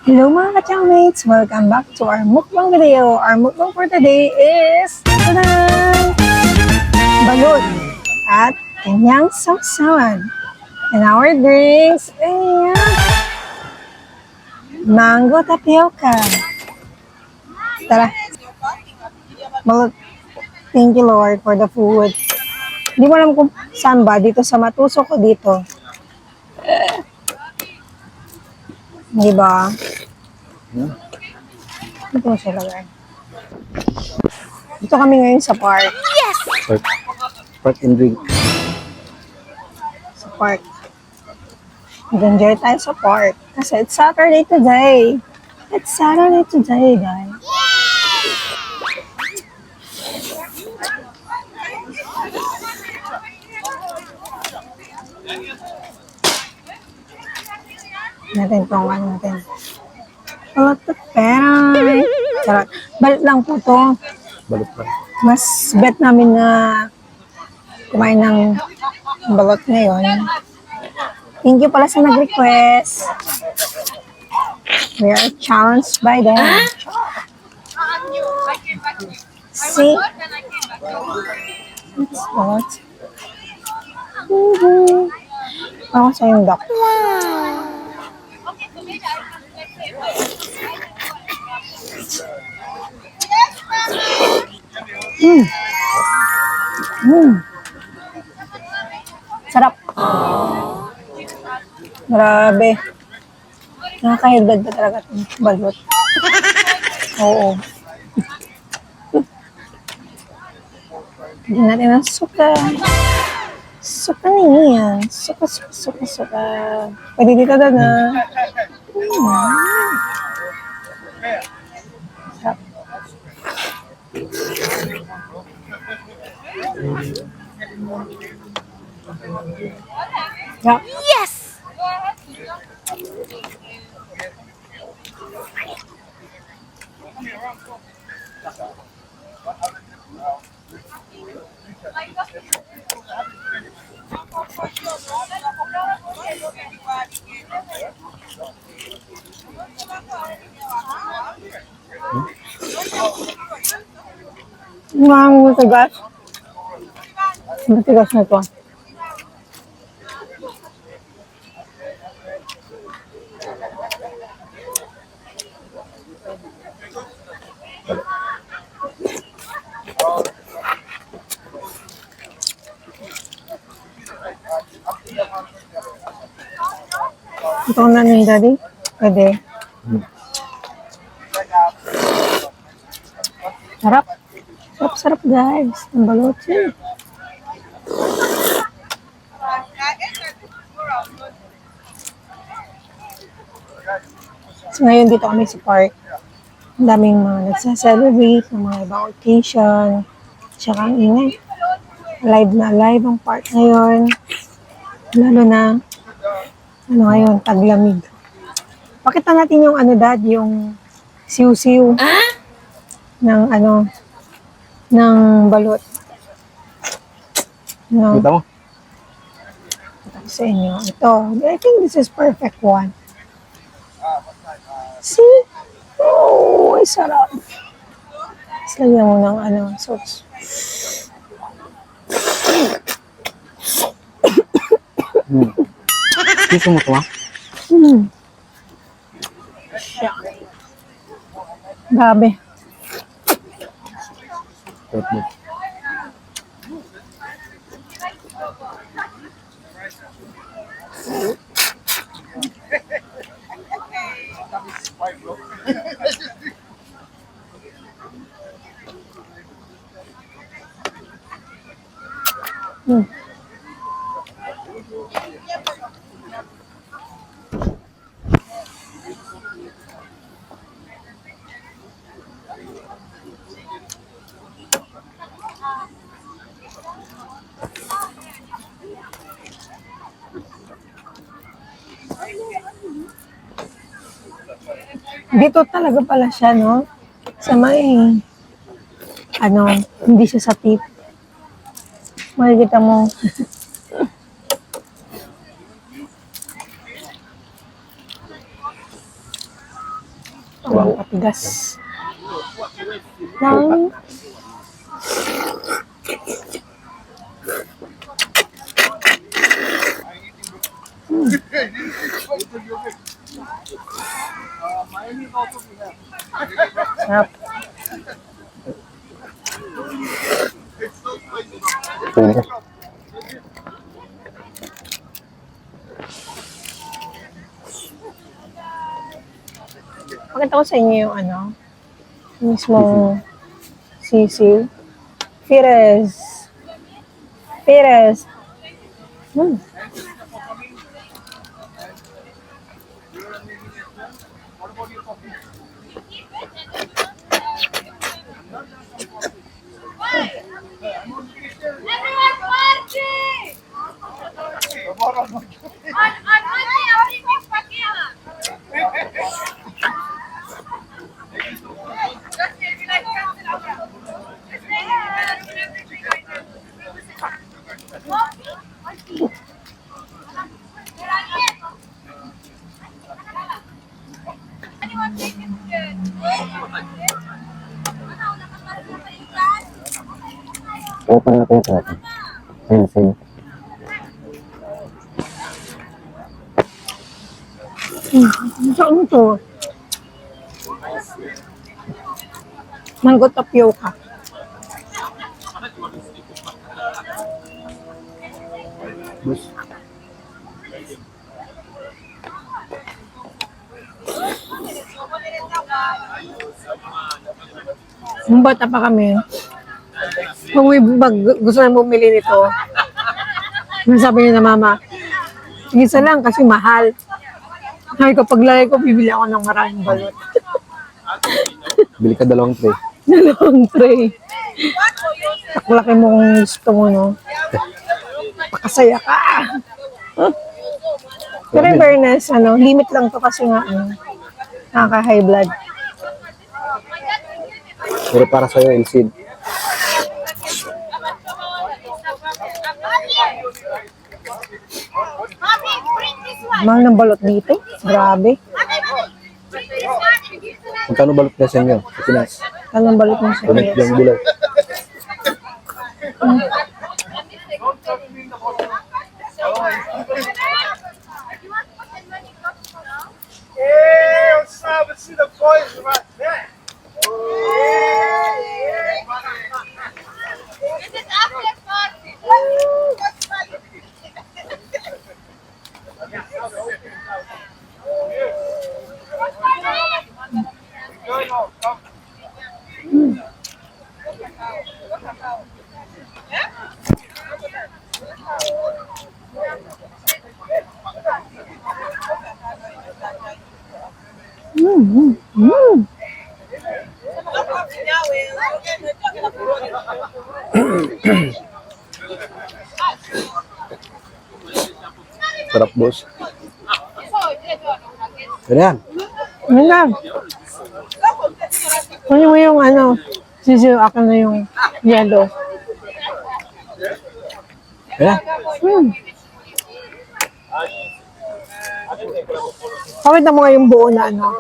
Hello mga ka-chowmates! Welcome back to our mukbang video. Our mukbang for today is tadaan! Balut at kanyang sausawan. And our drinks is mango tapioca. Tara! Balut. Thank you Lord for the food. Hindi mo alam kung saan ba. Dito sa matusok ko dito. Diba? Ito mo siya lagay. Dito kami ngayon sa park. Park and drink. Sa park. Mag-enjoy tayo sa park. Kasi it's Saturday today. It's Saturday today, guys. Natin itong ano natin. Balut at peray. Charot. Balut lang po to. Balot lang. Mas bet namin na kumain ng balut ngayon. Thank you pala sa nag-request. We are challenged by them. See? It's balut. Ako sa yung duck. Sarap. Grabe. Nakakahidad pa talaga itong balut. Oo. Hindi natin ang suka. Suka niya. Suka. Pwede dito na. Sarap. Sarap. Yes! Matigas. Matigas na ito. Ito na ni Daddy. Pwede. Sarap. Sarap guys. Ang balot siya. So, ngayon dito kami sa park. Ang daming mga nagsa-celebrate ng mga ibang occasion. Tsaka ang ingay. Live ang park ngayon. Lalo na ngayon, taglamig. Pakita natin yung Dad, yung siw-siw ng ng balot. No. Kita mo? Ito sa inyo. Ito. I think this is perfect one. See? Oh, ay sarap. Tapos lagyan mo ng sauce. Gusto mo ito ha? Siya. Grabe. Perfect. Dito talaga pala siya, no? Sa may, hindi siya sa tip. Makikita mo. Ang patigas. Lang. Sarap. Pwede. Pakita ko sa inyo yung ano, mismong sisiw. Pires. Pires. Hmm. Everyone marching! Open natin ito. Same. Saan to? Mango tapioca. Bus. Nung bata pa kami, kung may gusto na bumili nito, sabi niya na mama, isa lang kasi mahal. Sabi ko, paglagay ko, bibili ako ng maraming balot. Bili ka 2 tray. Dalawang tray. Taklaki mo kung gusto mo, no? Pakasaya ka. Pero in fairness, ano, limit lang to kasi nga, ano, nakaka-high blood. Pero para sa'yo, Elsid. Mahal ng balot dito. Grabe. Magkano balot na sa inyo? Sa Pinas. Mahal ng balot mo sa Comment yung below. Hey, what's up? Let's see the boys right there. This is after party. Sarap, boss. Ganyan. Ano na? Kunin mo yung ano, sisiyo ako na yung yellow. Ganyan. Pakita mo nga yung buo na ano.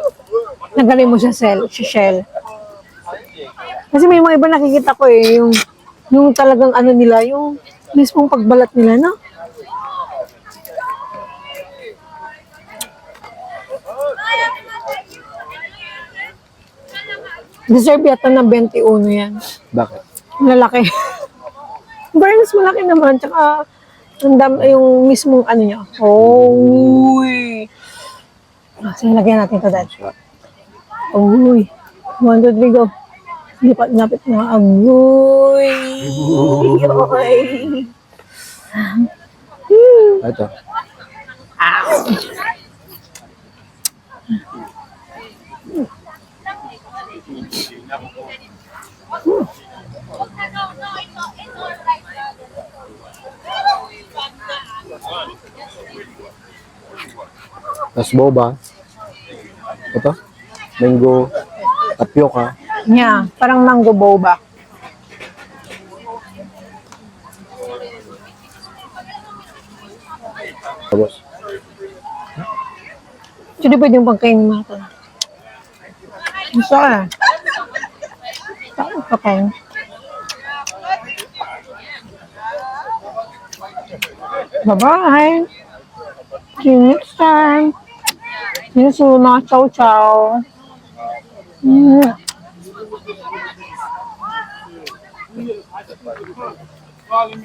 Nagaling mo sa shell. Kasi may mga iba nakikita ko eh, yung talagang ano nila, yung mismong pagbalat nila, no? Deserve yata ng 21 yan. Bakit? Lalaki. Fairness, malaki naman. Tsaka, yung mismong ano niya. Uy! Sige, lagyan natin ito, Dad. Uy! 1, 2, 3, go. Lipat-lapit na. Agoy! Uy! Ito. Tapos boba. Ito. Mango. Tapioca. Yeah, parang mango boba. Tapos. Actually, pwede yung pagkain mo ito. Gusto ko na. Okay. Bye-bye. See you next time. See you soon, mga chow-chow. Hvala,